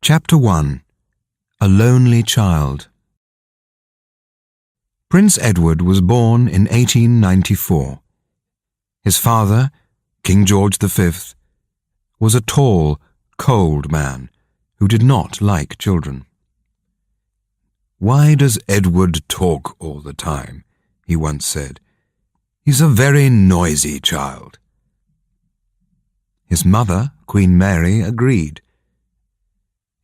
Chapter 1. A Lonely Child. Prince Edward was born in 1894. His father, King George V, was a tall, cold man who did not like children. "Why does Edward talk all the time?" he once said. "He's a very noisy child." His mother, Queen Mary, agreed.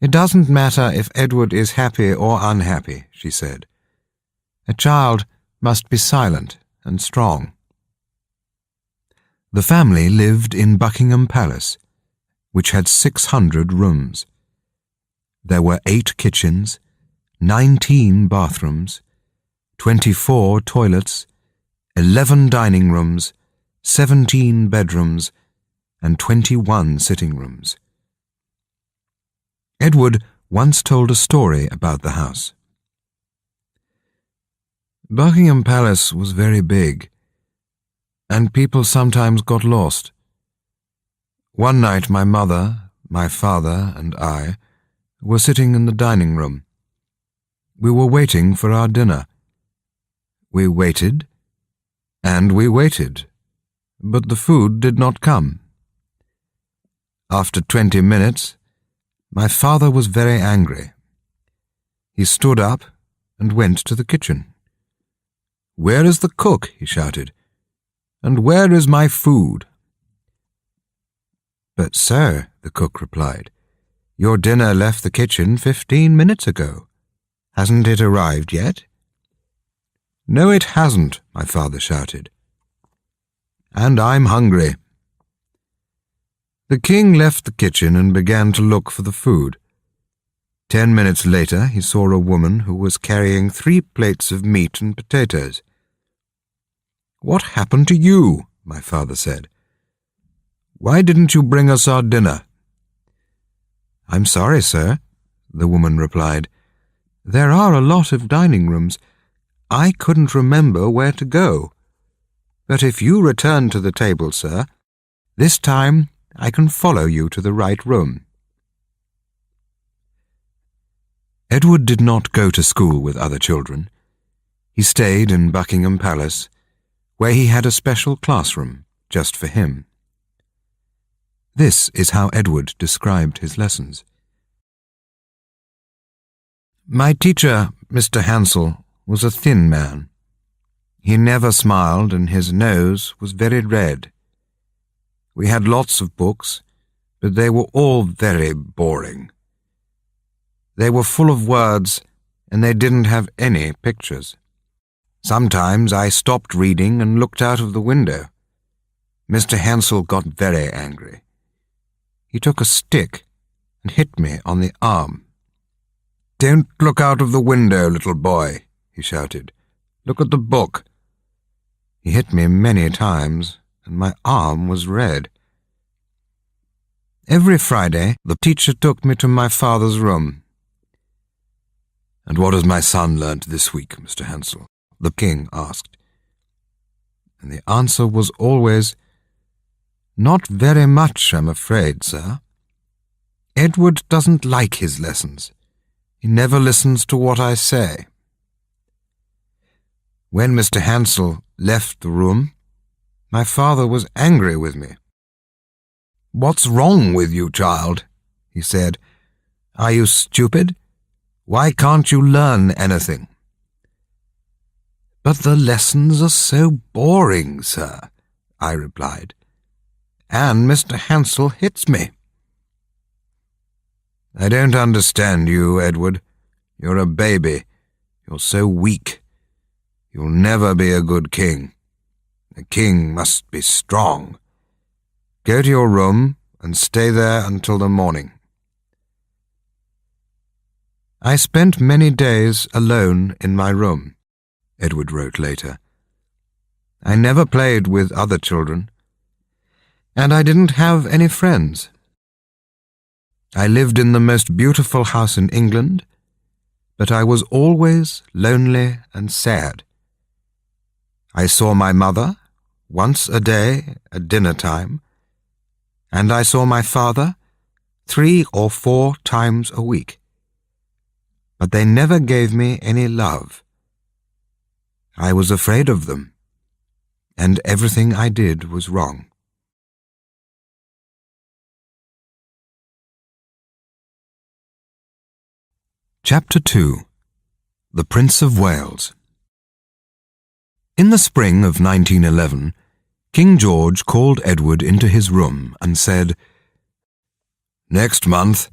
"It doesn't matter if Edward is happy or unhappy," she said. "A child must be silent and strong." The family lived in Buckingham Palace, which had 600 rooms. There were 8 kitchens, 19 bathrooms, 24 toilets, 11 dining rooms, 17 bedrooms, and 21 sitting rooms. Edward once told a story about the house. "Buckingham Palace was very big, and people sometimes got lost. One night my mother, my father, and I were sitting in the dining room. We were waiting for our dinner. We waited, and we waited, but the food did not come. After 20 minutes, my father was very angry. He stood up and went to the kitchen. 'Where is the cook?' he shouted. 'And where is my food?' 'But, sir,' the cook replied, 'your dinner left the kitchen 15 minutes ago. Hasn't it arrived yet?' 'No, it hasn't,' my father shouted. 'And I'm hungry.' The king left the kitchen and began to look for the food. 10 minutes later, he saw a woman who was carrying 3 plates of meat and potatoes. 'What happened to you?' my father said. 'Why didn't you bring us our dinner?' 'I'm sorry, sir,' the woman replied. 'There are a lot of dining rooms. I couldn't remember where to go. But if you return to the table, sir, this time I can follow you to the right room.' Edward did not go to school with other children. He stayed in Buckingham Palace, where he had a special classroom just for him. This is how Edward described his lessons. "My teacher, Mr. Hansel, was a thin man. He never smiled, and his nose was very red. We had lots of books, but they were all very boring. They were full of words, and they didn't have any pictures. Sometimes I stopped reading and looked out of the window. Mr. Hansel got very angry. He took a stick and hit me on the arm. 'Don't look out of the window, little boy,' he shouted. 'Look at the book.' He hit me many times, and my arm was red. Every Friday, the teacher took me to my father's room. 'And what has my son learnt this week, Mr. Hansel?' the king asked. And the answer was always, 'Not very much, I'm afraid, sir. Edward doesn't like his lessons. He never listens to what I say.' When Mr. Hansel left the room, my father was angry with me. 'What's wrong with you, child?' he said. 'Are you stupid? Why can't you learn anything?' 'But the lessons are so boring, sir,' I replied. 'And Mr. Hansel hits me.' 'I don't understand you, Edward. You're a baby. You're so weak. You'll never be a good king. A king must be strong. Go to your room and stay there until the morning.' I spent many days alone in my room, Edward wrote later. I never played with other children, and I didn't have any friends. I lived in the most beautiful house in England, but I was always lonely and sad. I saw my mother once a day at dinner time, and I saw my father 3 or 4 times a week. But they never gave me any love. I was afraid of them, and everything I did was wrong. Chapter 2. The Prince of Wales. In the spring of 1911, King George called Edward into his room and said, "Next month,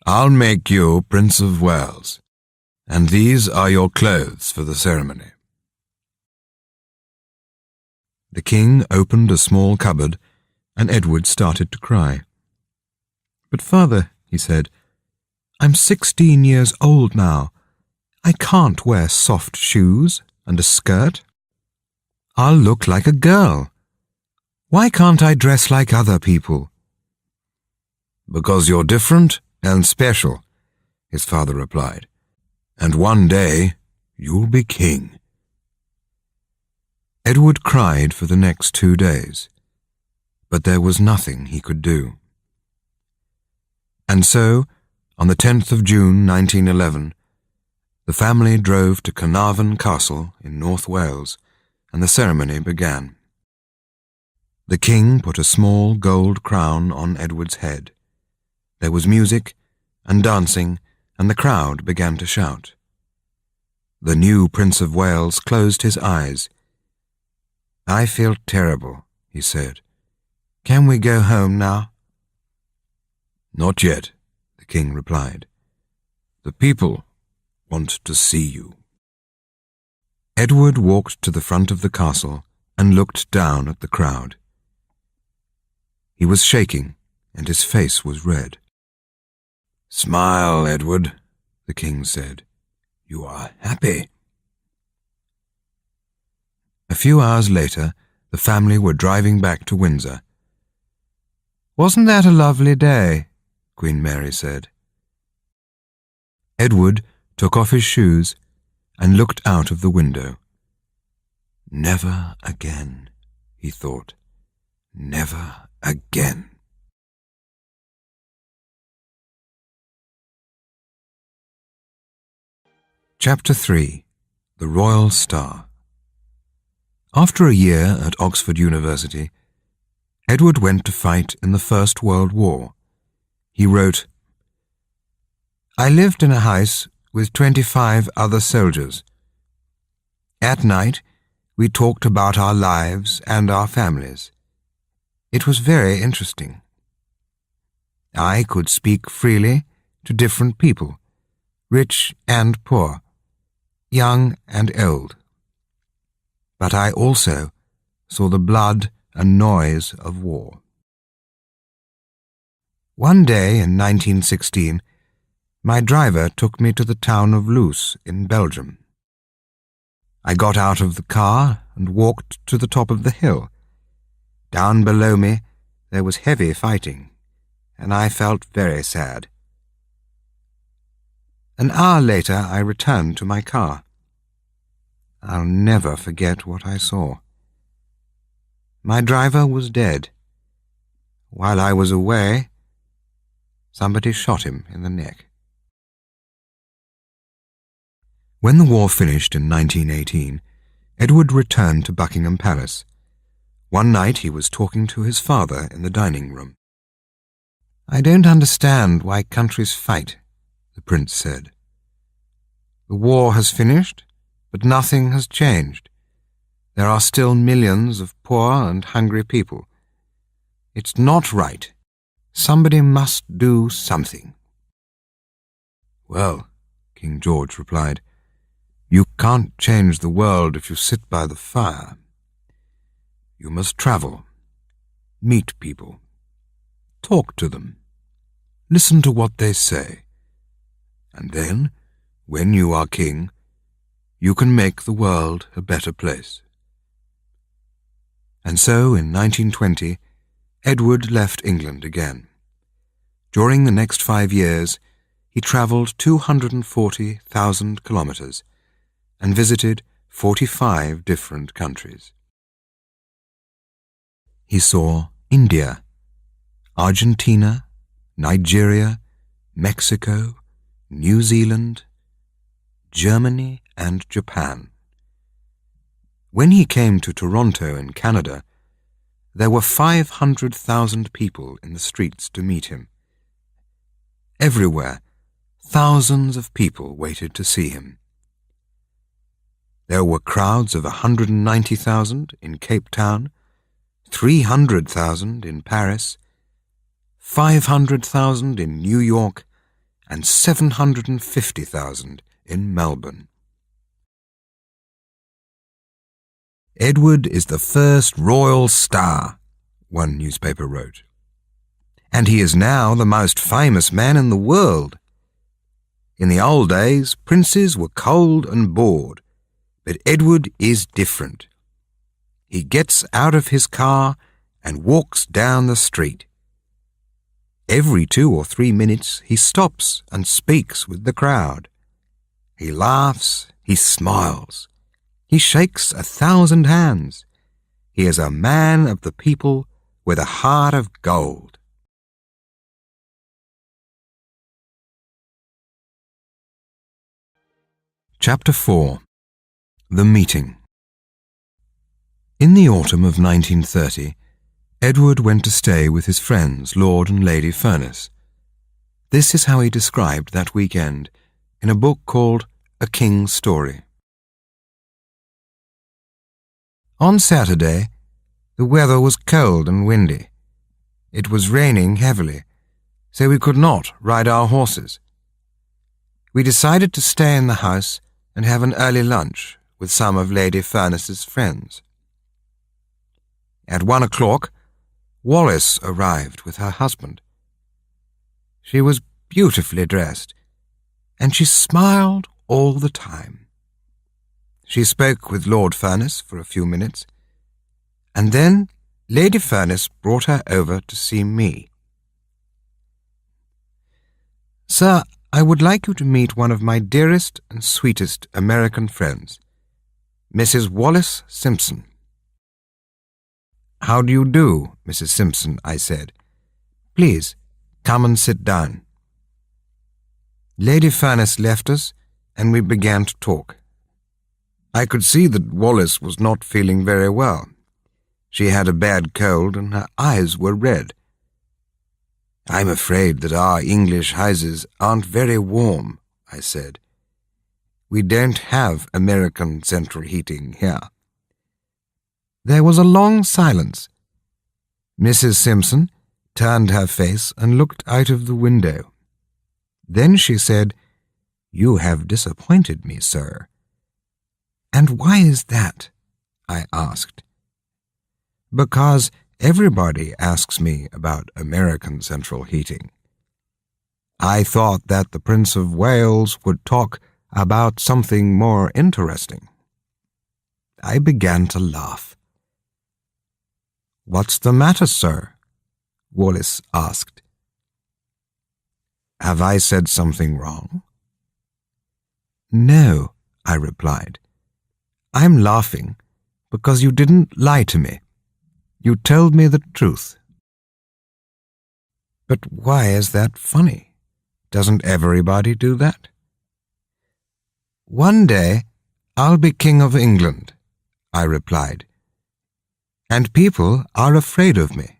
I'll make you Prince of Wales, and these are your clothes for the ceremony." The king opened a small cupboard, and Edward started to cry. "But father," he said, "I'm 16 years old now. I can't wear soft shoes and a skirt. I'll look like a girl. Why can't I dress like other people?" "Because you're different and special," his father replied, "and one day you'll be king." Edward cried for the next 2 days, but there was nothing he could do. And so, on the 10th of June 1911, the family drove to Carnarvon Castle in North Wales, and the ceremony began. The king put a small gold crown on Edward's head. There was music and dancing, and the crowd began to shout. The new Prince of Wales closed his eyes. "I feel terrible," he said. "Can we go home now?" "Not yet," the king replied. "The people want to see you." Edward walked to the front of the castle and looked down at the crowd. He was shaking, and his face was red. "Smile, Edward," the king said. "You are happy." A few hours later, the family were driving back to Windsor. "Wasn't that a lovely day?" Queen Mary said. Edward took off his shoes and looked out of the window. "Never again," he thought. "Never again." Chapter 3. The Royal Star. After a year at Oxford University, Edward went to fight in the First World War. He wrote, "I lived in a house with 25 other soldiers. At night, we talked about our lives and our families. It was very interesting. I could speak freely to different people, rich and poor, young and old. But I also saw the blood and noise of war." One day in 1916, my driver took me to the town of Loos in Belgium. I got out of the car and walked to the top of the hill. Down below me there was heavy fighting, and I felt very sad. An hour later I returned to my car. I'll never forget what I saw. My driver was dead. While I was away, somebody shot him in the neck. When the war finished in 1918, Edward returned to Buckingham Palace. One night he was talking to his father in the dining room. "I don't understand why countries fight," the prince said. "The war has finished, but nothing has changed. There are still millions of poor and hungry people. It's not right. Somebody must do something." "Well," King George replied, "you can't change the world if you sit by the fire. You must travel, meet people, talk to them, listen to what they say, and then, when you are king, you can make the world a better place." And so, in 1920, Edward left England again. During the next 5 years, he travelled 240,000 kilometres and visited 45 different countries. He saw India, Argentina, Nigeria, Mexico, New Zealand, Germany, and Japan. When he came to Toronto in Canada, there were 500,000 people in the streets to meet him. Everywhere, thousands of people waited to see him. There were crowds of 190,000 in Cape Town, 300,000 in Paris, 500,000 in New York, and 750,000 in Melbourne. "Edward is the first royal star," one newspaper wrote, "and he is now the most famous man in the world. In the old days, princes were cold and bored, but Edward is different. He gets out of his car and walks down the street. Every 2 or 3 minutes he stops and speaks with the crowd. He laughs, he smiles, he shakes 1,000 hands. He is a man of the people with a heart of gold." Chapter 4. The Meeting. In the autumn of 1930, Edward went to stay with his friends Lord and Lady Furness. This is how he described that weekend in a book called A King's Story. "On Saturday, the weather was cold and windy. It was raining heavily, so we could not ride our horses. We decided to stay in the house and have an early lunch with some of Lady Furness's friends. At 1 o'clock, Wallis arrived with her husband. She was beautifully dressed, and she smiled all the time. She spoke with Lord Furness for a few minutes, and then Lady Furness brought her over to see me. "Sir, I would like you to meet one of my dearest and sweetest American friends, Mrs. Wallis Simpson." "How do you do, Mrs. Simpson?" I said. "Please, come and sit down." Lady Furness left us, and we began to talk. I could see that Wallis was not feeling very well. She had a bad cold, and her eyes were red. "I'm afraid that our English houses aren't very warm," I said. "We don't have American central heating here." There was a long silence. Mrs. Simpson turned her face and looked out of the window. Then she said, "You have disappointed me, sir." "And why is that?" I asked. "Because everybody asks me about American central heating. I thought that the Prince of Wales would talk about something more interesting." I began to laugh. "What's the matter, sir?" Wallis asked. "Have I said something wrong?" "No," I replied. "I'm laughing because you didn't lie to me. You told me the truth." "But why is that funny? Doesn't everybody do that?" "One day I'll be King of England," I replied, "and people are afraid of me.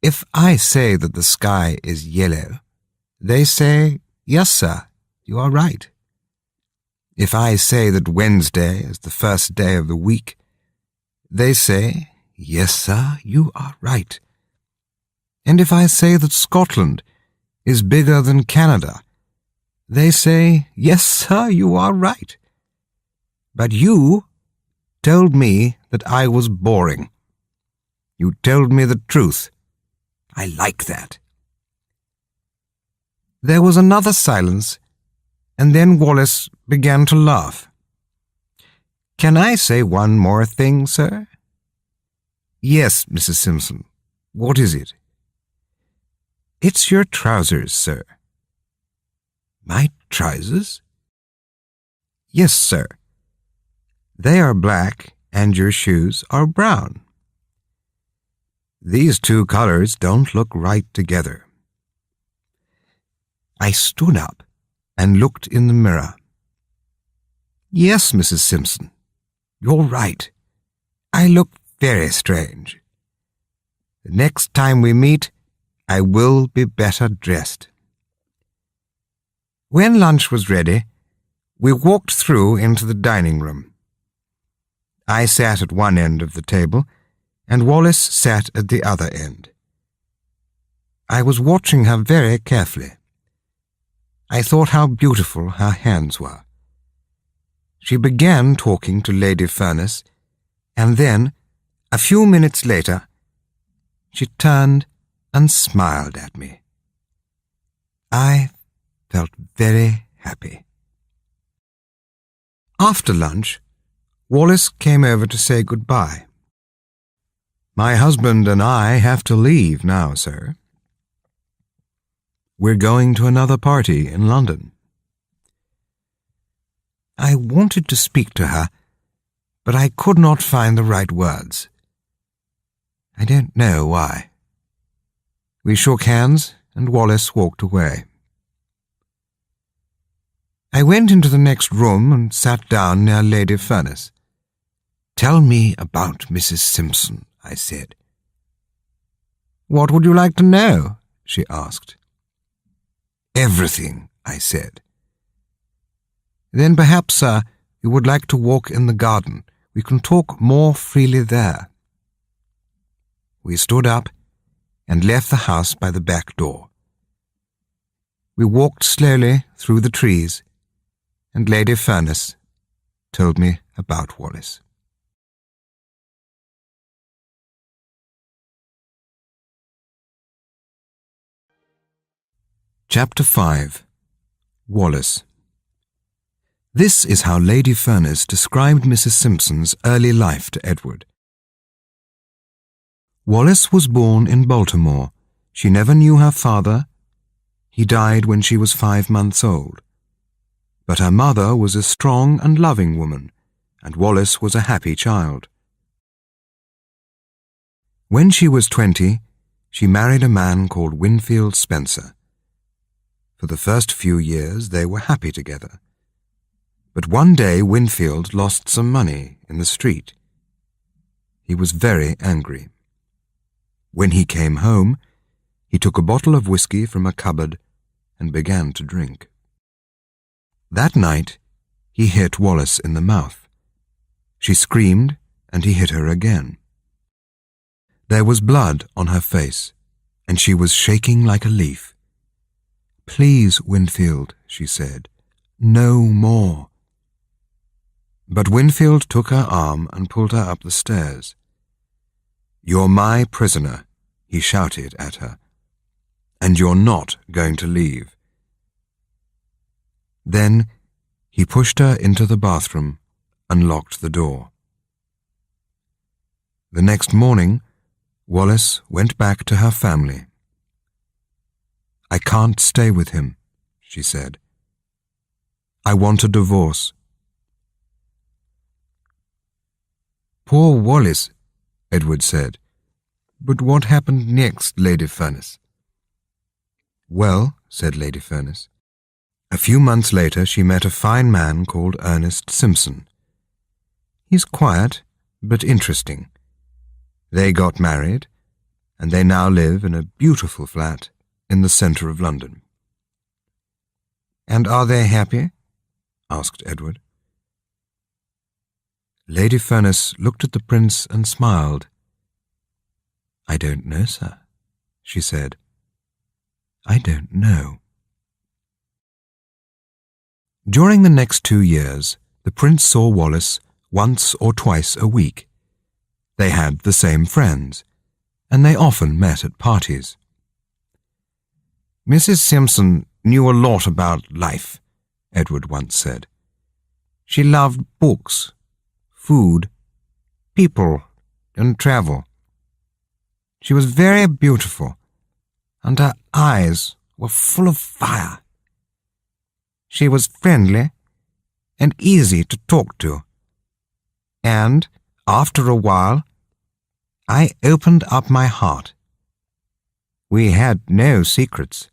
If I say that the sky is yellow, they say, 'Yes, sir, you are right.' If I say that Wednesday is the first day of the week, they say, 'Yes, sir, you are right.' And if I say that Scotland is bigger than Canada, they say, 'Yes, sir, you are right.' But you told me that I was boring. You told me the truth. I like that." There was another silence, and then Wallis began to laugh. "Can I say one more thing, sir?" "Yes, Mrs. Simpson. What is it?" "It's your trousers, sir." "My trousers?" "Yes, sir. They are black, and your shoes are brown. These two colors don't look right together. I stood up and looked in the mirror. Yes, Mrs. Simpson, you're right. I look very strange. The next time we meet, I will be better dressed. When lunch was ready, we walked through into the dining room. I sat at one end of the table, and Wallis sat at the other end. I was watching her very carefully. I thought how beautiful her hands were. She began talking to Lady Furness, and then, a few minutes later, she turned and smiled at me. I felt very happy. After lunch, Wallis came over to say goodbye. My husband and I have to leave now, sir. We're going to another party in London. I wanted to speak to her, but I could not find the right words. I don't know why. We shook hands, and Wallis walked away. I went into the next room and sat down near Lady Furness. Tell me about Mrs. Simpson, I said. What would you like to know? She asked. Everything, I said. Then perhaps, sir, you would like to walk in the garden. We can talk more freely there. We stood up and left the house by the back door. We walked slowly through the trees, and Lady Furness told me about Wallis. Chapter 5. Wallis. This is how Lady Furness described Mrs. Simpson's early life to Edward. Wallis was born in Baltimore. She never knew her father. He died when she was 5 months old. But her mother was a strong and loving woman, and Wallis was a happy child. When she was 20, she married a man called Winfield Spencer. For the first few years they were happy together. But one day Winfield lost some money in the street. He was very angry. When he came home, he took a bottle of whiskey from a cupboard and began to drink. That night, he hit Wallis in the mouth. She screamed, and he hit her again. There was blood on her face, and she was shaking like a leaf. Please, Winfield, she said, no more. But Winfield took her arm and pulled her up the stairs. You're my prisoner, he shouted at her, and you're not going to leave. Then he pushed her into the bathroom and locked the door. The next morning, Wallis went back to her family. I can't stay with him, she said. I want a divorce. Poor Wallis, Edward said. But what happened next, Lady Furness? Well, said Lady Furness, a few months later she met a fine man called Ernest Simpson. He's quiet, but interesting. They got married, and they now live in a beautiful flat in the centre of London. And are they happy? Asked Edward. Lady Furness looked at the prince and smiled. I don't know, sir, she said. I don't know. During the next 2 years, the prince saw Wallis once or twice a week. They had the same friends, and they often met at parties. Mrs. Simpson knew a lot about life, Edward once said. She loved books, food, people, and travel. She was very beautiful, and her eyes were full of fire. She was friendly and easy to talk to, and, after a while, I opened up my heart. We had no secrets.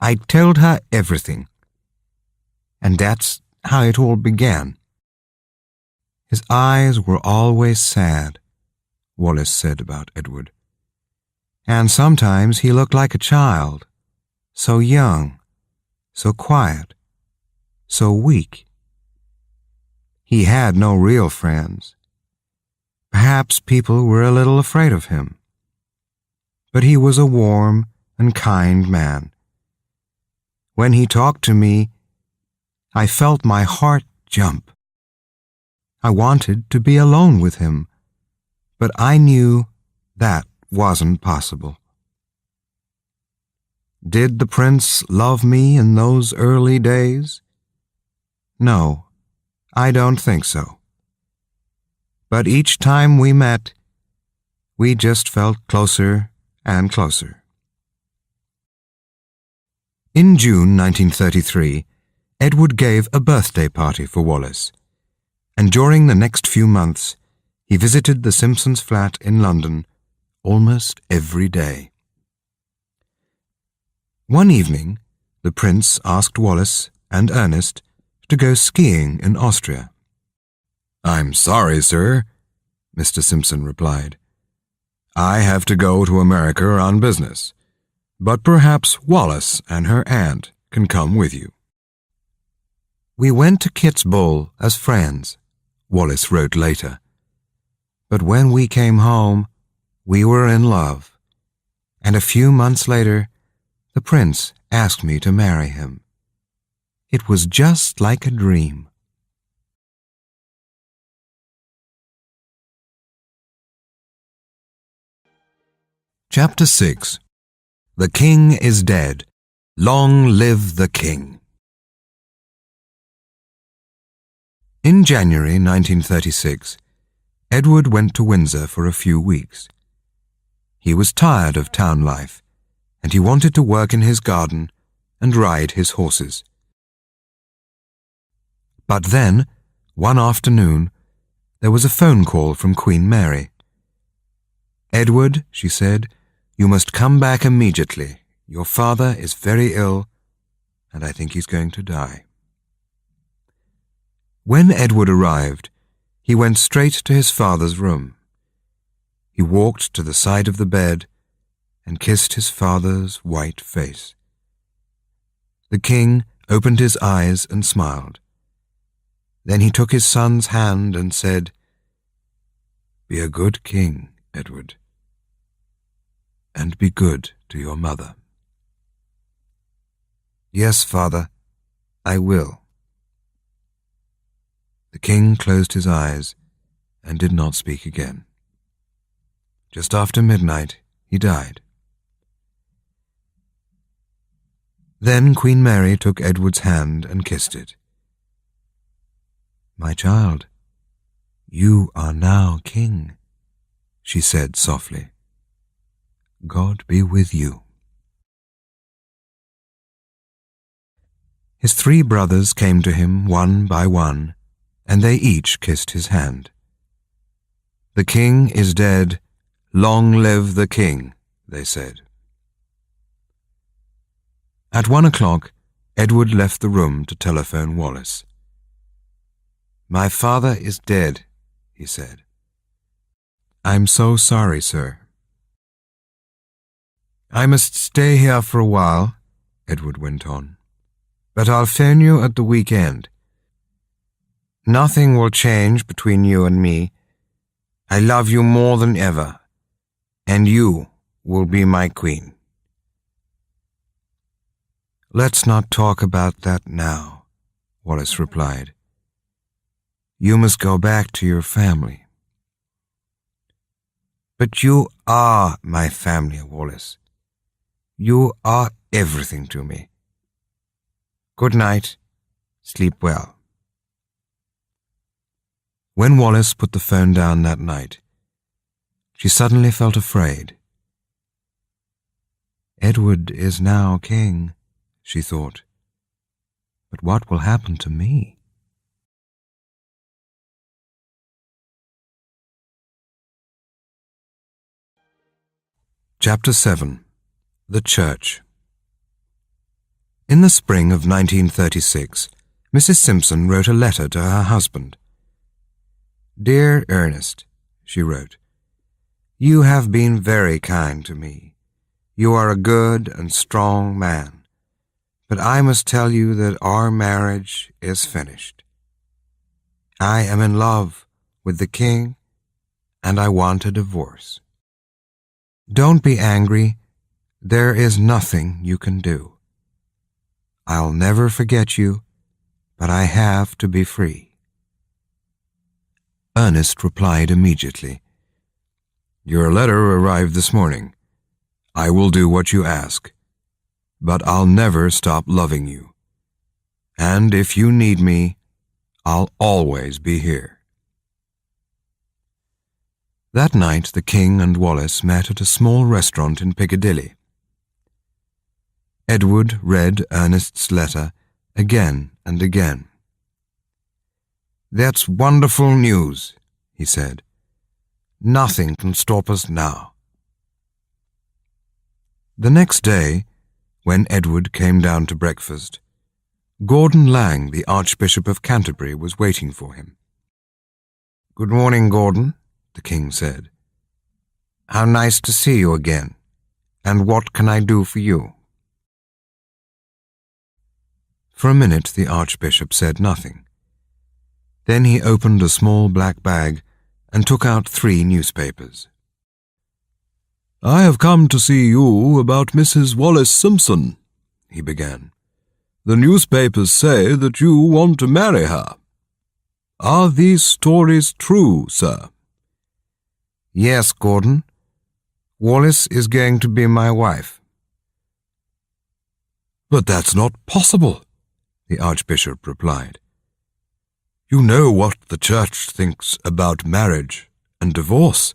I told her everything. And that's how it all began. His eyes were always sad, Wallace said about Edward. And sometimes he looked like a child, so young, so quiet, so weak. He had no real friends. Perhaps people were a little afraid of him. But he was a warm and kind man. When he talked to me, I felt my heart jump. I wanted to be alone with him, but I knew that wasn't possible. Did the prince love me in those early days? No, I don't think so. But each time we met, we just felt closer and closer. In June 1933, Edward gave a birthday party for Wallace, and during the next few months, he visited the Simpsons' flat in London almost every day. One evening, the prince asked Wallace and Ernest to go skiing in Austria. "I'm sorry, sir," Mr. Simpson replied. "I have to go to America on business, but perhaps Wallace and her aunt can come with you." "We went to Kitzbühel as friends," Wallace wrote later. "But when we came home, we were in love, and a few months later, the prince asked me to marry him. It was just like a dream." Chapter 6. The King is Dead. Long live the King. In January 1936, Edward went to Windsor for a few weeks. He was tired of town life, and he wanted to work in his garden and ride his horses. But then, one afternoon, there was a phone call from Queen Mary. "Edward," she said, "you must come back immediately. Your father is very ill, and I think he's going to die." When Edward arrived, he went straight to his father's room. He walked to the side of the bed and kissed his father's white face. The king opened his eyes and smiled. Then he took his son's hand and said, "Be a good king, Edward, and be good to your mother." "Yes, father, I will." The king closed his eyes and did not speak again. Just after midnight, he died. Then Queen Mary took Edward's hand and kissed it. "My child, you are now king," she said softly. "God be with you." His 3 brothers came to him one by one, and they each kissed his hand. "The king is dead. Long live the king," they said. At 1 o'clock, Edward left the room to telephone Wallace. "My father is dead," he said. "I'm so sorry, sir." "I must stay here for a while," Edward went on, "but I'll phone you at the weekend. Nothing will change between you and me. I love you more than ever, and you will be my queen." "Let's not talk about that now," Wallace replied. "You must go back to your family." "But you are my family, Wallace. You are everything to me. Good night. Sleep well." When Wallace put the phone down that night, she suddenly felt afraid. "Edward is now king," she thought. "But what will happen to me?" Chapter 7. The Church. In the spring of 1936, Mrs. Simpson wrote a letter to her husband. "Dear Ernest," she wrote, "you have been very kind to me. You are a good and strong man. But I must tell you that our marriage is finished. I am in love with the king, and I want a divorce. Don't be angry. There is nothing you can do. I'll never forget you, but I have to be free." Ernest replied immediately, "Your letter arrived this morning. I will do what you ask, but I'll never stop loving you. And if you need me, I'll always be here." That night the king and Wallis met at a small restaurant in Piccadilly. Edward read Ernest's letter again and again. "That's wonderful news," he said. "Nothing can stop us now." The next day, when Edward came down to breakfast, Gordon Laing, the Archbishop of Canterbury, was waiting for him. "Good morning, Gordon," the king said. "How nice to see you again. And what can I do for you?" For a minute the Archbishop said nothing. Then he opened a small black bag and took out 3 newspapers. "I have come to see you about Mrs. Wallis Simpson," he began. "The newspapers say that you want to marry her. Are these stories true, sir?" "Yes, Gordon. Wallis is going to be my wife." "But that's not possible," the Archbishop replied. "You know what the Church thinks about marriage and divorce.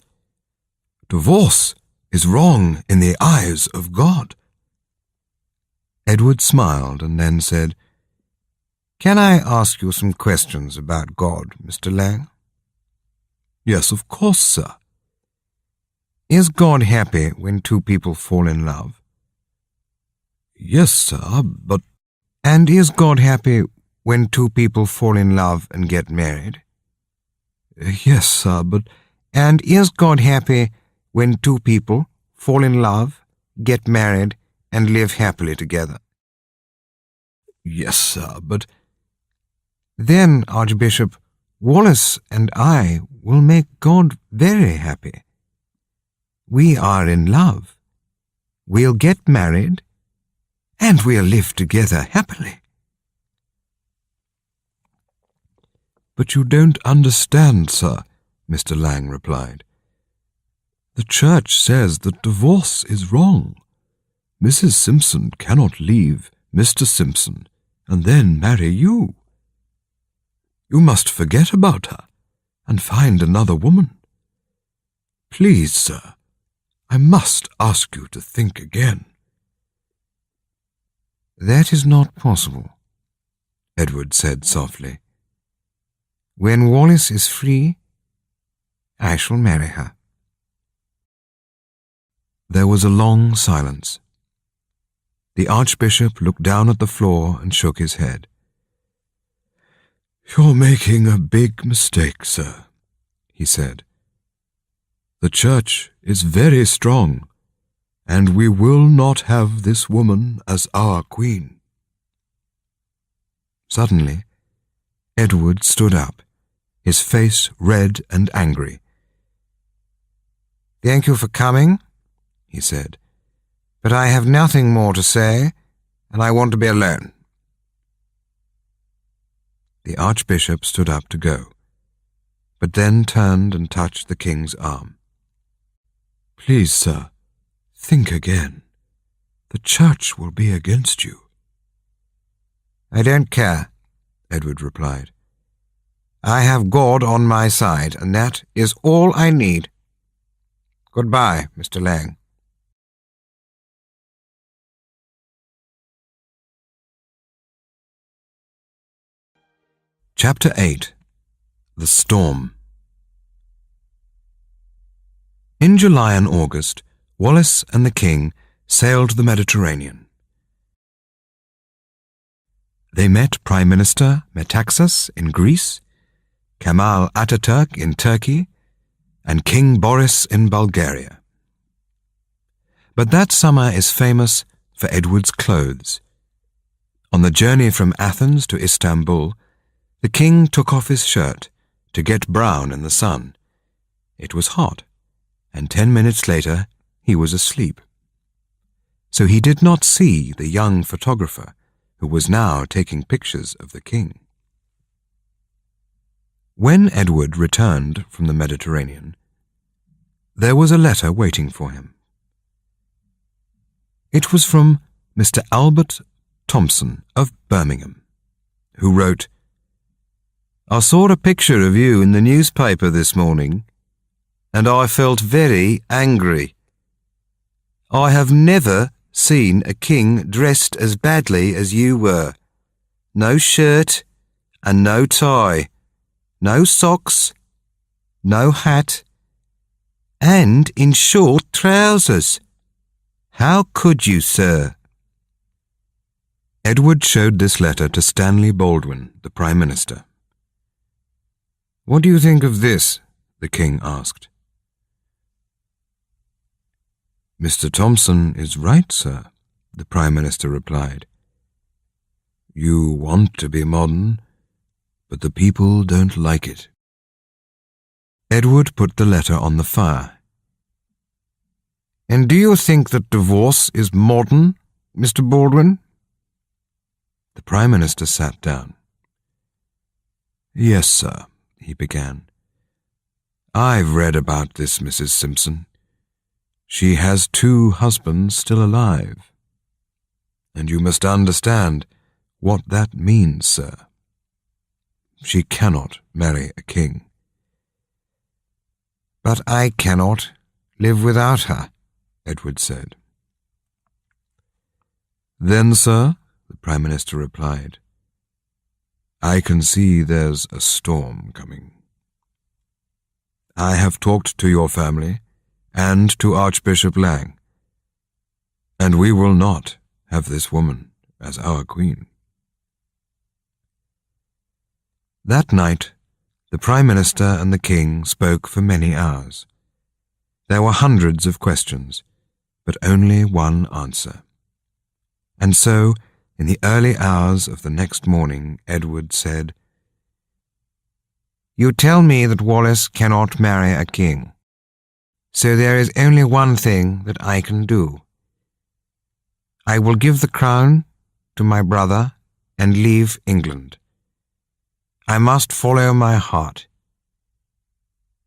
Divorce is wrong in the eyes of God." Edward smiled and then said, "Can I ask you some questions about God, Mr. Laing?" "Yes, of course, sir." "Is God happy when 2 people fall in love?" "Yes, sir, but—" "And is God happy when 2 people fall in love and get married?" "Yes, sir, but—" "And is God happy when 2 people fall in love, get married, and live happily together?" "Yes, sir, but—" "Then, Archbishop, Wallis and I will make God very happy. We are in love. We'll get married, and we'll live together happily." "But you don't understand, sir," Mr. Laing replied. "The Church says that divorce is wrong. Mrs. Simpson cannot leave Mr. Simpson and then marry you. You must forget about her and find another woman. Please, sir, I must ask you to think again." "That is not possible," Edward said softly. "When Wallis is free, I shall marry her." There was a long silence. The Archbishop looked down at the floor and shook his head. "You're making a big mistake, sir," he said. "The Church is very strong, and we will not have this woman as our queen." Suddenly, Edward stood up, his face red and angry. "Thank you for coming," he said, "but I have nothing more to say, and I want to be alone." The Archbishop stood up to go, but then turned and touched the king's arm. "Please, sir, think again. The Church will be against you." "I don't care," Edward replied. "I have God on my side, and that is all I need. Goodbye, Mr. Laing." Chapter 8. The Storm. In July and August, Wallis and the king sailed the Mediterranean. They met Prime Minister Metaxas in Greece, Kemal Ataturk in Turkey, and King Boris in Bulgaria. But that summer is famous for Edward's clothes. On the journey from Athens to Istanbul, the king took off his shirt to get brown in the sun. It was hot, and 10 minutes later he was asleep. So he did not see the young photographer who was now taking pictures of the king. When Edward returned from the Mediterranean, there was a letter waiting for him. It was from Mr. Albert Thompson of Birmingham, who wrote, "I saw a picture of you in the newspaper this morning, and I felt very angry. I have never seen a king dressed as badly as you were. No shirt and no tie, no socks, no hat, and in short trousers. How could you, sir?" Edward showed this letter to Stanley Baldwin, the Prime Minister. "What do you think of this?" the king asked. "Mr. Thompson is right, sir," the Prime Minister replied. "You want to be modern, but the people don't like it." Edward put the letter on the fire. "And do you think that divorce is modern, Mr. Baldwin?" The Prime Minister sat down. "Yes, sir," he began. "I've read about this Mrs. Simpson. She has 2 husbands still alive. And you must understand what that means, sir. She cannot marry a king." "But I cannot live without her," Edward said. "Then, sir," the Prime Minister replied, "I can see there's a storm coming. I have talked to your family and to Archbishop Lang, and we will not have this woman as our queen." That night, the Prime Minister and the King spoke for many hours. There were hundreds of questions, but only one answer. And so, in the early hours of the next morning, Edward said, "You tell me that Wallace cannot marry a king. So there is only one thing that I can do. I will give the crown to my brother and leave England. I must follow my heart.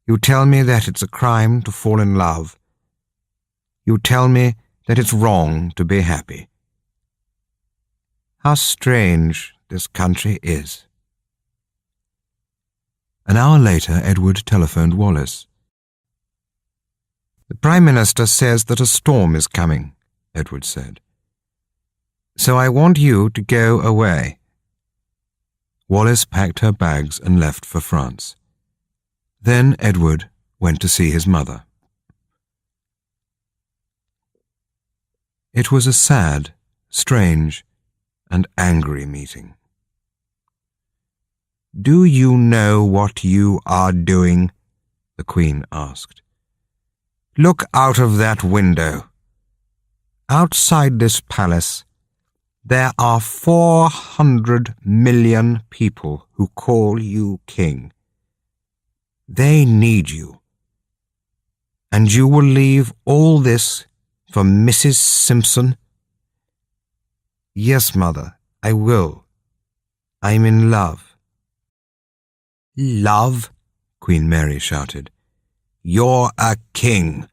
You tell me that it's a crime to fall in love. You tell me that it's wrong to be happy. How strange this country is." An hour later, Edward telephoned Wallace. "The Prime Minister says that a storm is coming," Edward said. "So I want you to go away." Wallace packed her bags and left for France. Then Edward went to see his mother. It was a sad, strange, and angry meeting. "Do you know what you are doing?" the Queen asked. "Look out of that window. Outside this palace, there are 400 million people who call you king. They need you. And you will leave all this for Mrs. Simpson?" "Yes, Mother, I will. I'm in love." "Love?" Queen Mary shouted. "You're a king.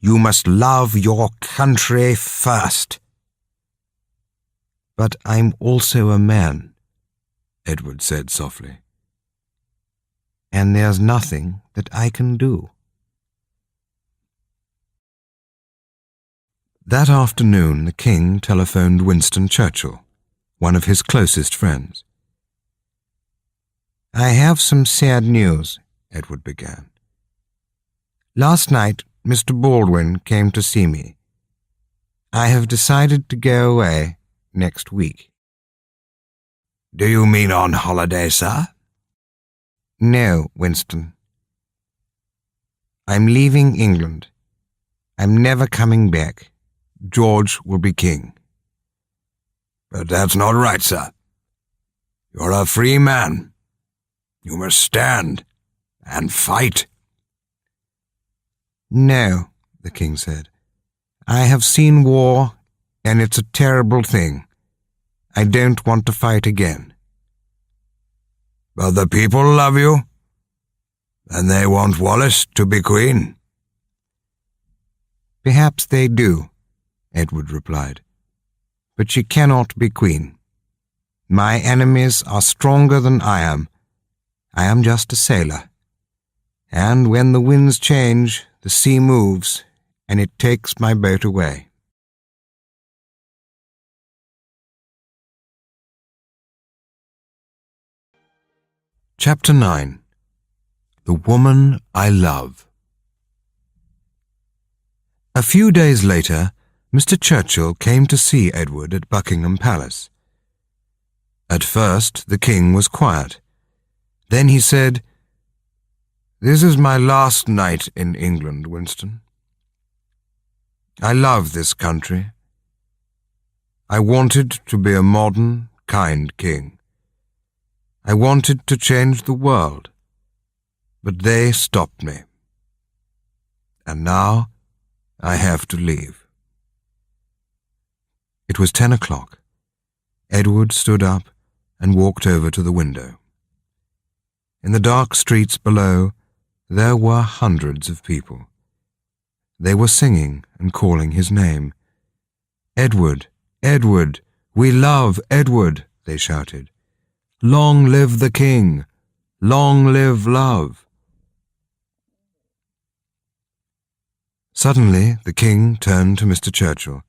You must love your country first." "But I'm also a man," Edward said softly. "And there's nothing that I can do." That afternoon, the king telephoned Winston Churchill, one of his closest friends. "I have some sad news," Edward began. "Last night, Mr. Baldwin came to see me. I have decided to go away next week." Do you mean on holiday, sir? No, Winston. I'm leaving England. I'm never coming back. George will be king. But that's not right, sir. You're a free man. You must stand and fight. No, the king said. I have seen war, and it's a terrible thing. I don't want to fight again. But the people love you, and they want Wallis to be queen. Perhaps they do, Edward replied. But she cannot be queen. My enemies are stronger than I am. I am just a sailor. And when the winds change, the sea moves, and it takes my boat away. Chapter 9. The Woman I Love. A few days later, Mr. Churchill came to see Edward at Buckingham Palace. At first, the king was quiet. Then he said, "This is my last night in England, Winston. I love this country. I wanted to be a modern, kind king. I wanted to change the world, but they stopped me. And now I have to leave." It was 10 o'clock. Edward stood up and walked over to the window. In the dark streets below, there were hundreds of people. They were singing and calling his name. "Edward, Edward, we love Edward," they shouted. "Long live the king! Long live love!" Suddenly, the king turned to Mr. Churchill.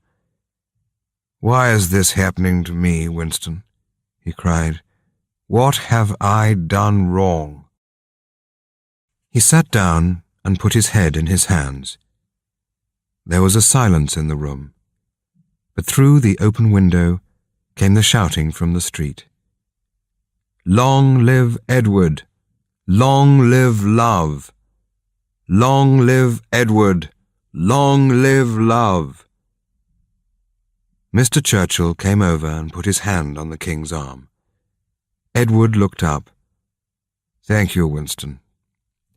"Why is this happening to me, Winston?" he cried. "What have I done wrong?" He sat down and put his head in his hands. There was a silence in the room, but through the open window came the shouting from the street. "Long live Edward! Long live love! Long live Edward! Long live love!" Mr. Churchill came over and put his hand on the king's arm. Edward looked up. "Thank you, Winston,"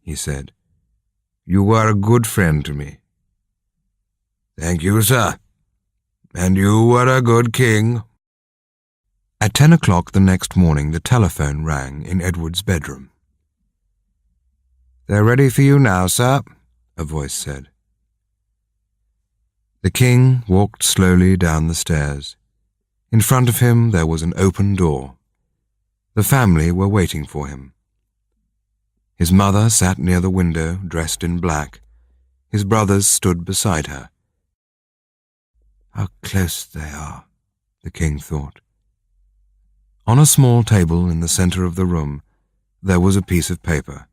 he said. "You were a good friend to me." "Thank you, sir. And you were a good king." At 10 o'clock the next morning the telephone rang in Edward's bedroom. "They're ready for you now, sir," a voice said. The king walked slowly down the stairs. In front of him there was an open door. The family were waiting for him. His mother sat near the window, dressed in black. His brothers stood beside her. "How close they are," the king thought. On a small table in the center of the room, there was a piece of paper.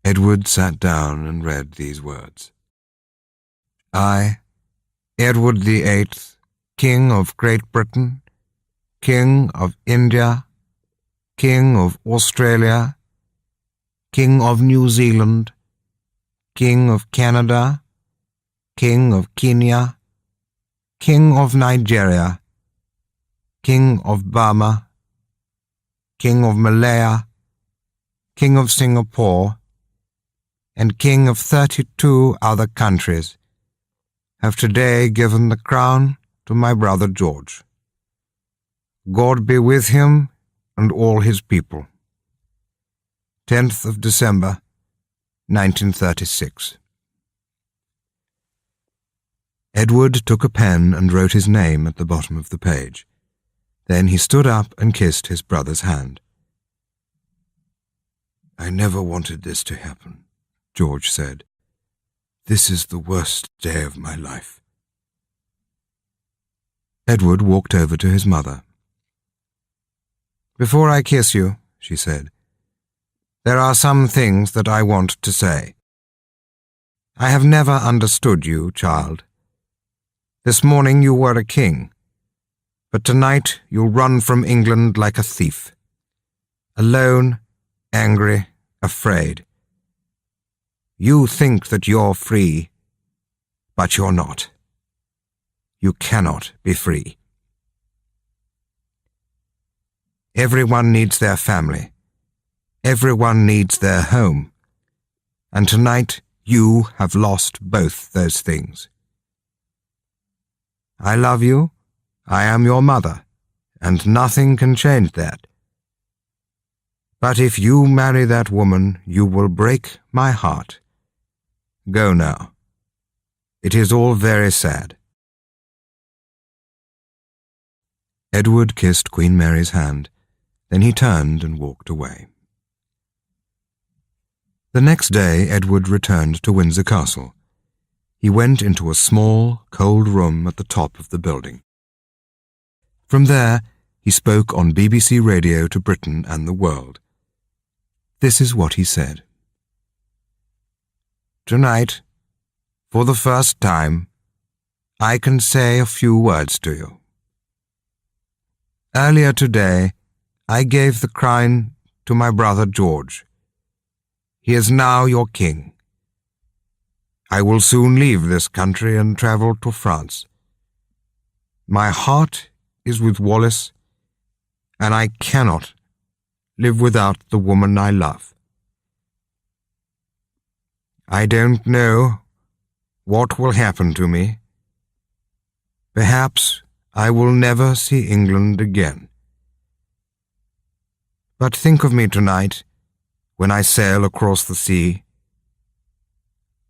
Edward sat down and read these words. "I, Edward VIII, King of Great Britain, King of India, King of Australia, King of New Zealand, King of Canada, King of Kenya, King of Nigeria, King of Burma, King of Malaya, King of Singapore, and King of 32 other countries, have today given the crown to my brother George. God be with him and all his people. 10th of December, 1936. Edward took a pen and wrote his name at the bottom of the page. Then he stood up and kissed his brother's hand. "I never wanted this to happen," George said. "This is the worst day of my life." Edward walked over to his mother. "Before I kiss you," she said, "there are some things that I want to say. I have never understood you, child. This morning you were a king. But tonight you'll run from England like a thief. Alone, angry, afraid. You think that you're free, but you're not. You cannot be free. Everyone needs their family. Everyone needs their home. And tonight you have lost both those things. I love you. I am your mother, and nothing can change that. But if you marry that woman, you will break my heart. Go now. It is all very sad. Edward kissed Queen Mary's hand. Then he turned and walked away. The next day Edward returned to Windsor Castle. He went into a small, cold room at the top of the building. From there, he spoke on BBC Radio to Britain and the world. This is what he said. Tonight, for the first time, I can say a few words to you. Earlier today, I gave the crown to my brother George. He is now your king. I will soon leave this country and travel to France. My heart is with Wallis, and I cannot live without the woman I love. I don't know what will happen to me. Perhaps I will never see England again. But think of me tonight when I sail across the sea.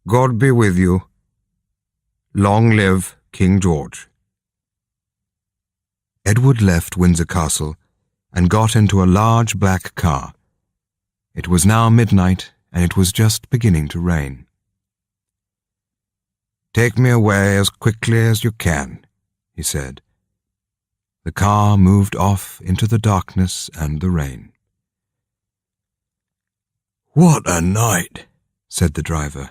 God be with you. Long live King George. Edward left Windsor Castle and got into a large black car. It was now midnight, and it was just beginning to rain. Take me away as quickly as you can, he said. The car moved off into the darkness and the rain. What a night, said the driver.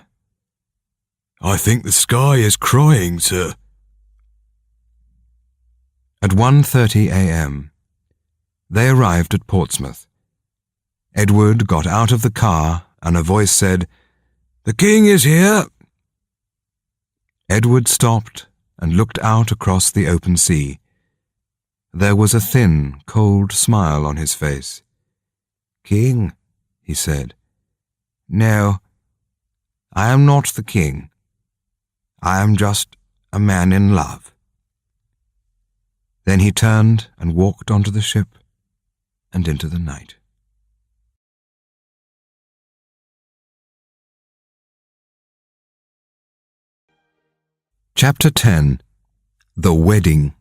I think the sky is crying, sir. At 1:30 a.m., they arrived at Portsmouth. Edward got out of the car and a voice said, "The king is here." Edward stopped and looked out across the open sea. There was a thin, cold smile on his face. "King," he said. "No, I am not the king. I am just a man in love." Then he turned and walked onto the ship and into the night. Chapter 10. The Wedding.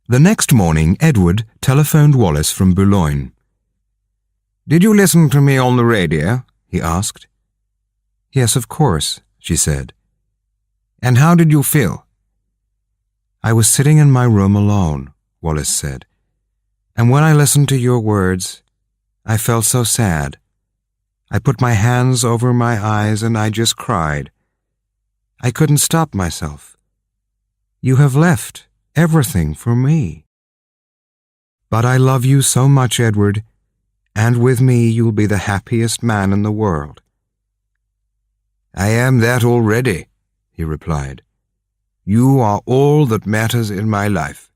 The next morning, Edward telephoned Wallis from Boulogne. "Did you listen to me on the radio?" he asked. "Yes, of course," she said. "And how did you feel?" "I was sitting in my room alone," Wallis said. "And when I listened to your words, I felt so sad. I put my hands over my eyes and I just cried. I couldn't stop myself. You have left everything for me. But I love you so much, Edward, and with me you'll be the happiest man in the world." "I am that already," he replied. "You are all that matters in my life."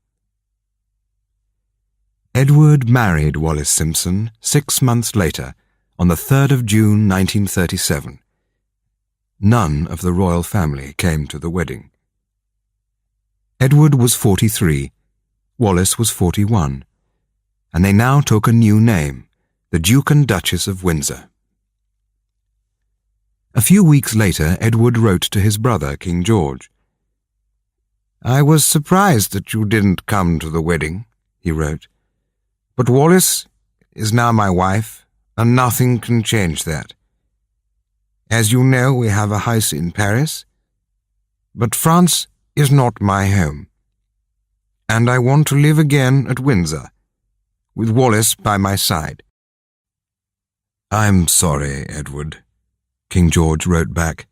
Edward married Wallis Simpson 6 months later, on the 3rd of June 1937. None of the royal family came to the wedding. Edward was 43, Wallis was 41, and they now took a new name, the Duke and Duchess of Windsor. A few weeks later, Edward wrote to his brother, King George. "I was surprised that you didn't come to the wedding," he wrote. "But Wallis is now my wife, and nothing can change that. As you know, we have a house in Paris, but France is not my home, and I want to live again at Windsor, with Wallis by my side." "I'm sorry, Edward," King George wrote back,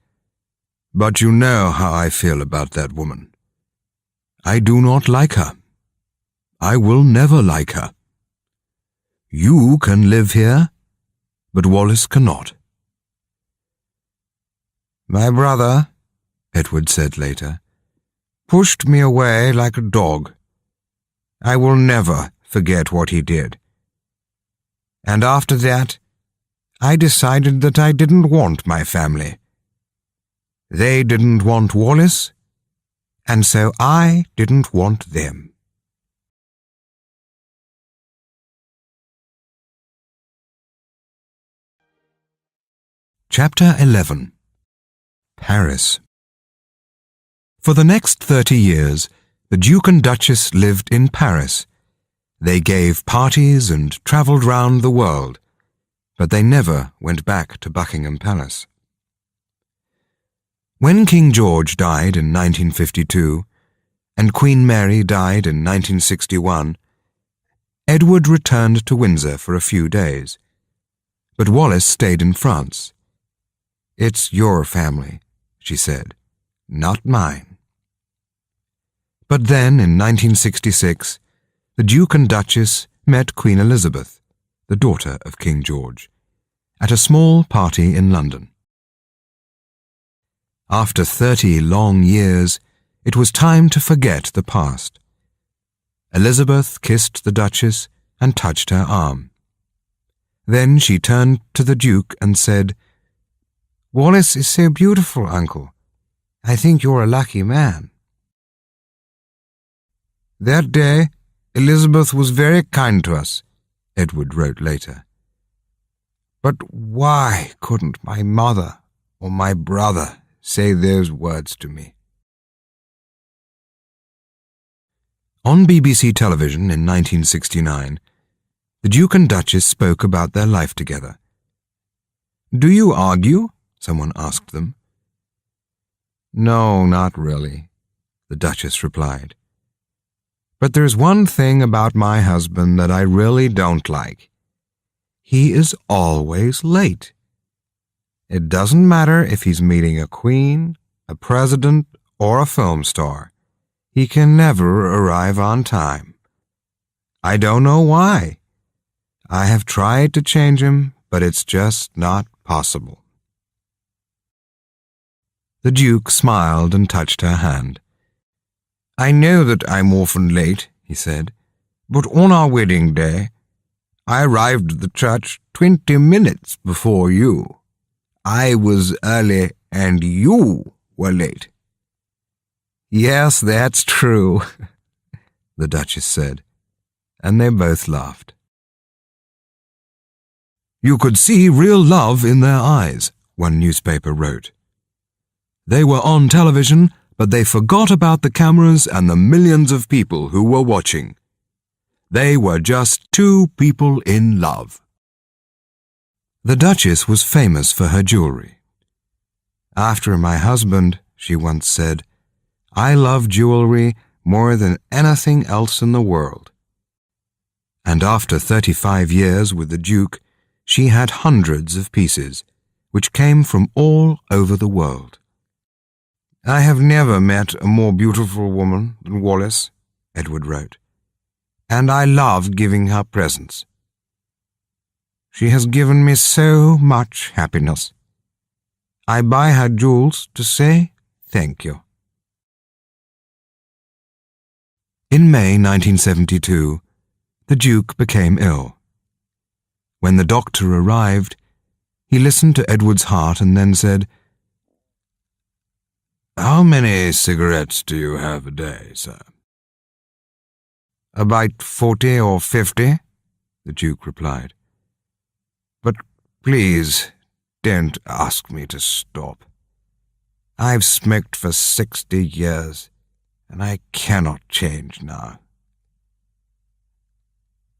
"but you know how I feel about that woman. I do not like her. I will never like her. You can live here, but Wallis cannot. My brother, Edward said later, pushed me away like a dog. I will never forget what he did. And after that, I decided that I didn't want my family. They didn't want Wallis, and so I didn't want them. Chapter 11. Paris. For the next 30 years, the Duke and Duchess lived in Paris. They gave parties and travelled round the world, but they never went back to Buckingham Palace. When King George died in 1952, and Queen Mary died in 1961, Edward returned to Windsor for a few days, but Wallis stayed in France. It's your family, she said, not mine. But then, in 1966, the Duke and Duchess met Queen Elizabeth, the daughter of King George, at a small party in London. After 30 long years, it was time to forget the past. Elizabeth kissed the Duchess and touched her arm. Then she turned to the Duke and said, "Wallis is so beautiful, Uncle. I think you're a lucky man." That day, Elizabeth was very kind to us, Edward wrote later. But why couldn't my mother or my brother say those words to me? On BBC television in 1969, the Duke and Duchess spoke about their life together. "Do you argue?" someone asked them. "No, not really," the Duchess replied. "But there's one thing about my husband that I really don't like. He is always late. It doesn't matter if he's meeting a queen, a president, or a film star. He can never arrive on time. I don't know why. I have tried to change him, but it's just not possible." The Duke smiled and touched her hand. "I know that I'm often late," he said, "but on our wedding day, I arrived at the church 20 minutes before you. I was early and you were late." "Yes, that's true," the Duchess said, and they both laughed. "You could see real love in their eyes," one newspaper wrote. "They were on television, but they forgot about the cameras and the millions of people who were watching. They were just two people in love." The Duchess was famous for her jewelry. "After my husband," she once said, "I love jewelry more than anything else in the world." And after 35 years with the Duke, she had hundreds of pieces, which came from all over the world. "I have never met a more beautiful woman than Wallis," Edward wrote, "and I love giving her presents. She has given me so much happiness. I buy her jewels to say thank you." In May 1972, the Duke became ill. When the doctor arrived, he listened to Edward's heart and then said, "How many cigarettes do you have a day, sir?" "About 40 or 50, the Duke replied. "But please don't ask me to stop. I've smoked for 60 years, and I cannot change now."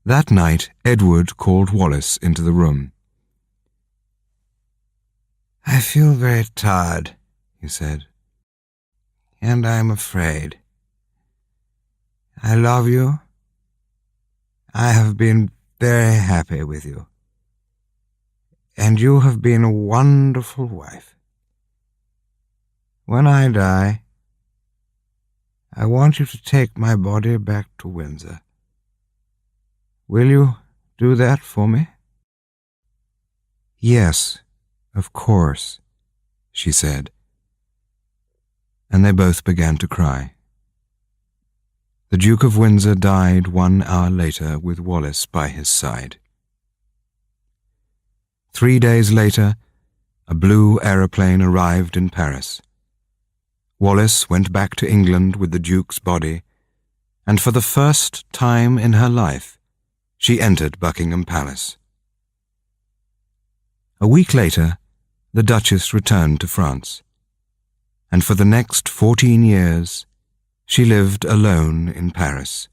That night, Edward called Wallis into the room. "I feel very tired," he said, "and I'm afraid. I love you. I have been very happy with you. And you have been a wonderful wife. When I die, I want you to take my body back to Windsor. Will you do that for me?" "Yes, of course," she said, and they both began to cry. The Duke of Windsor died 1 hour later with Wallis by his side. 3 days later, a blue aeroplane arrived in Paris. Wallis went back to England with the Duke's body, and for the first time in her life, she entered Buckingham Palace. A week later, the Duchess returned to France, and for the next 14 years, she lived alone in Paris.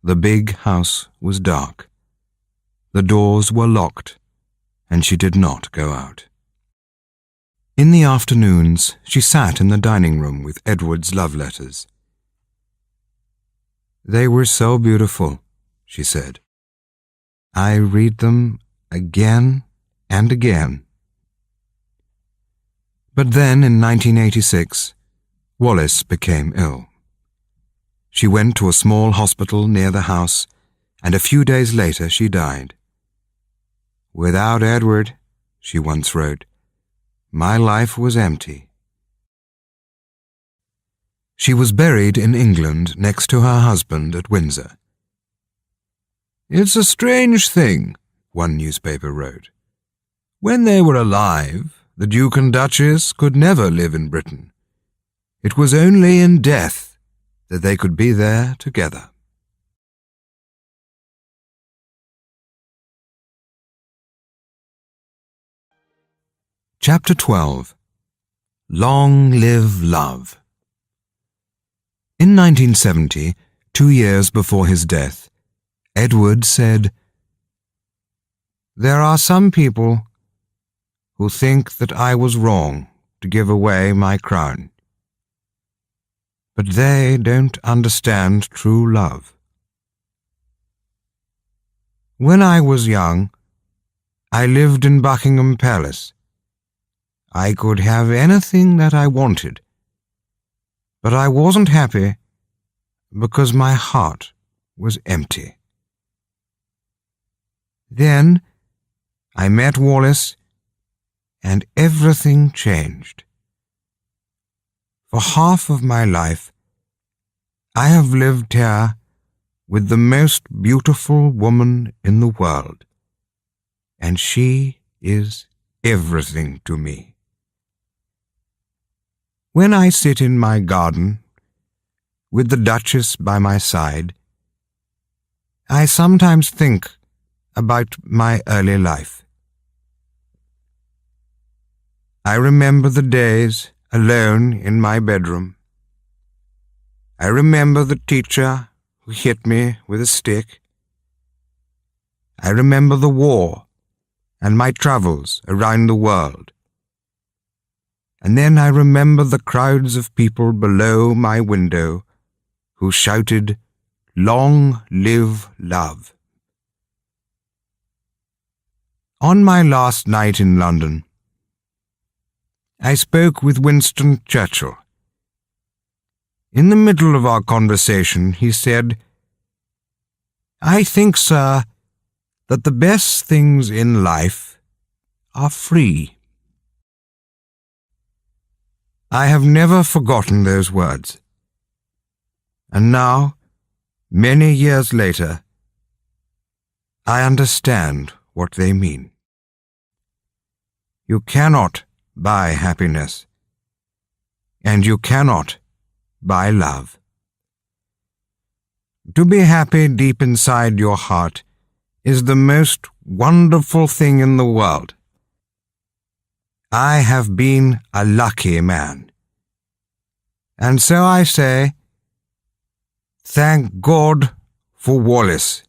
The big house was dark. The doors were locked, and she did not go out. In the afternoons, she sat in the dining room with Edward's love letters. "They were so beautiful," she said. "I read them again and again." But then, in 1986, Wallis became ill. She went to a small hospital near the house, and a few days later she died. "Without Edward," she once wrote, "my life was empty." She was buried in England next to her husband at Windsor. "It's a strange thing," one newspaper wrote. "When they were alive, the Duke and Duchess could never live in Britain. It was only in death that they could be there together." Chapter 12. Long Live Love. In 1970, 2 years before his death, Edward said, "There are some people who think that I was wrong to give away my crown. But they don't understand true love. When I was young, I lived in Buckingham Palace. I could have anything that I wanted, but I wasn't happy because my heart was empty. Then I met Wallis, and everything changed. For half of my life, I have lived here with the most beautiful woman in the world, and she is everything to me. When I sit in my garden, with the Duchess by my side, I sometimes think about my early life. I remember the days alone in my bedroom. I remember the teacher who hit me with a stick. I remember the war and my travels around the world. And then I remember the crowds of people below my window who shouted, "Long live love." On my last night in London, I spoke with Winston Churchill. In the middle of our conversation, he said, "I think, sir, that the best things in life are free." I have never forgotten those words. And now, many years later, I understand what they mean. You cannot buy happiness, and you cannot buy love. To be happy deep inside your heart is the most wonderful thing in the world. I have been a lucky man. And so I say, thank God for Wallis,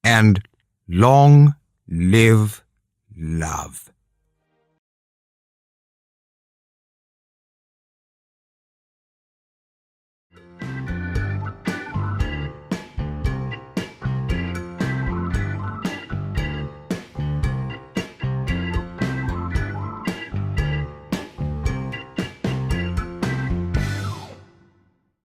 and long live love.